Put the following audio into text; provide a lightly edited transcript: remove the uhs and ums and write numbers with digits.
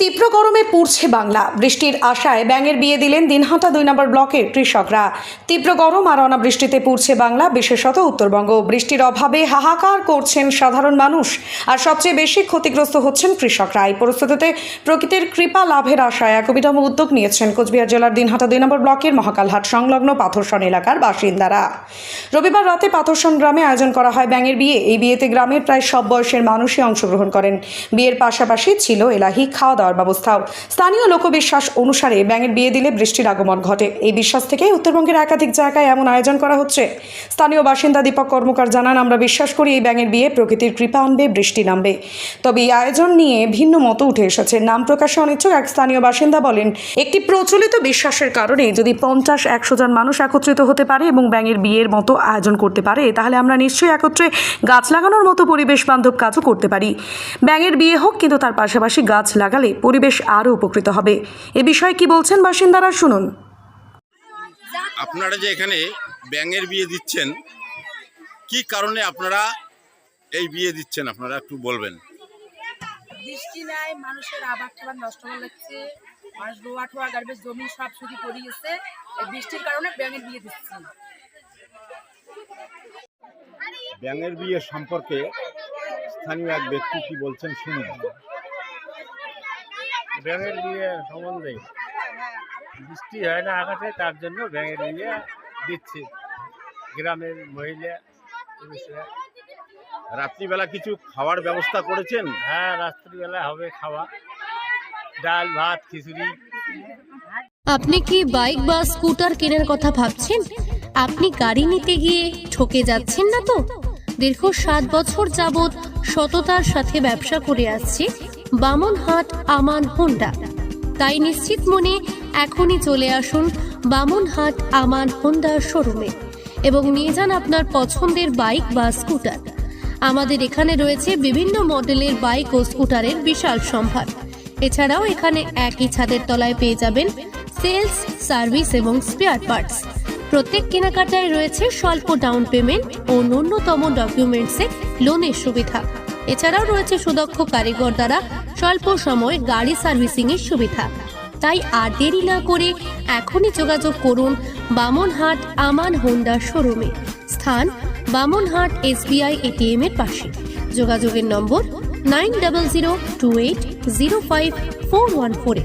তীব্র গরমে পুড়ছে বাংলা। বৃষ্টির আশায় ব্যাঙের বিয়ে দিলেন দিনহাটা 2 নম্বর ব্লকের কৃষকরা। তীব্র গরম আর অনাবৃষ্টিতে পুড়ছে বাংলা, বিশেষত উত্তরবঙ্গ। বৃষ্টির অভাবে হাহাকার করছেন সাধারণ মানুষ, আর সবচেয়ে বেশি ক্ষতিগ্রস্ত হচ্ছেন কৃষকরা। এই পরিস্থিতিতে প্রকৃতির কৃপা লাভের আশায় এক অভিনব উদ্যোগ নিয়েছেন কোচবিহার জেলার দিনহাটা 2 নম্বর ব্লকের মহাকালহাট সংলগ্ন পাথরসন এলাকার বাসিন্দারা। রবিবার রাতে পাথরসন গ্রামে আয়োজন করা হয় ব্যাঙের বিয়ে। এই বিয়েতে গ্রামের প্রায় সব বয়সের মানুষই অংশগ্রহণ করেন। বিয়ের পাশাপাশি ছিল এলাহি খাওয়া দাওয়ার ব্যবস্থাও। স্থানীয় লোকবিশ্বাস অনুসারে ব্যাঙের বিয়ে দিলে বৃষ্টির আগমন ঘটে। এই বিশ্বাস থেকে উত্তরবঙ্গের একাধিক জায়গায় এমন আয়োজন করা হচ্ছে। স্থানীয় বাসিন্দা দীপক কর্মকার জানান, আমরা বিশ্বাস করি এই ব্যাঙের বিয়ে প্রকৃতির কৃপা আনবে, বৃষ্টি নামবে। তবে এই আয়োজন নিয়ে ভিন্ন মত উঠে এসেছে। নাম প্রকাশে অনিচ্ছুক এক স্থানীয় বাসিন্দা বলেন, একটি প্রচলিত বিশ্বাসের কারণে যদি 50-100 জন মানুষ একত্রিত হতে পারে এবং ব্যাঙের বিয়ের মতো আয়োজন করতে পারে, তাহলে আমরা নিশ্চয়ই একত্রে গাছ লাগানোর মতো পরিবেশ বান্ধব কাজও করতে পারি। ব্যাঙের বিয়ে হোক, কিন্তু তার পাশাপাশি গাছ লাগালে পরিবেশ আরও উপকৃত হবে। এ বিষয়ে কি বলছেন বাসিন্দারা, শুনুন। আপনারা যে এখানে ব্যাঙের বিয়ে দিচ্ছেন, কি কারণে আপনারা এই বিয়ে দিচ্ছেন আপনারা একটু বলবেন? বৃষ্টি নাই, মানুষের আবাদ টাবাদ নষ্ট হয়ে যাচ্ছে, মানুষ রোয়া ঠোয়া গার্বেজ জমি সব শুকিয়ে পড়ে গেছে। এই বৃষ্টির কারণে ব্যাঙের বিয়ে দিচ্ছি। ব্যাঙের বিয়ে সম্পর্কে স্থানীয় এক ব্যক্তি কি বলছেন শুনুন। ব্যাঙের বিয়ে সম্বন্ধে বৃষ্টি হয় না আকাশে, তার জন্য ব্যাঙের বিয়ে দিচ্ছে গ্রামের মহিলা পুরুষরা। রাত্রিবেলা কিছু খাওয়ার ব্যবস্থা করেছেন? হ্যাঁ, রাত্রিবেলা হবে খাওয়া, ডাল ভাত খিচুড়ি। আপনি কি বাইক বা স্কুটার কেনার কথা ভাবছেন? আপনি গাড়ি নিতে গিয়ে ঠকে যাচ্ছেন না তো? দীর্ঘ 7 বছর যাবৎ সততার সাথে ব্যবসা করে আসছে বামনহাট আমান হোন্ডা। তাই নিশ্চিত মনে এখনই চলে আসুন বামনহাট আমান হোন্ডা শোরুমে এবং নিয়ে যান আপনার পছন্দের বাইক বা স্কুটার। আমাদের এখানে রয়েছে বিভিন্ন মডেলের বাইক ও স্কুটারের বিশাল সম্ভার। এছাড়াও এখানে একই ছাদের তলায় পেয়ে যাবেন সেলস, সার্ভিস এবং স্পেয়ার পার্টস। প্রত্যেক কেনাকাটায় রয়েছে স্বল্প ডাউন পেমেন্ট ও ন্যূনতম ডকুমেন্টসে লোনের সুবিধা। এছাড়াও রয়েছে সুদক্ষ কারিগর দ্বারা স্বল্প সময়ে গাড়ি সার্ভিসিং এর সুবিধা। তাই আর দেরি না করে এখনই যোগাযোগ করুন বামনহাট আমান হোন্ডা শোরুমে। স্থান বামনহাট SBI ATM এর পাশে। যোগাযোগের নম্বর 9002805414।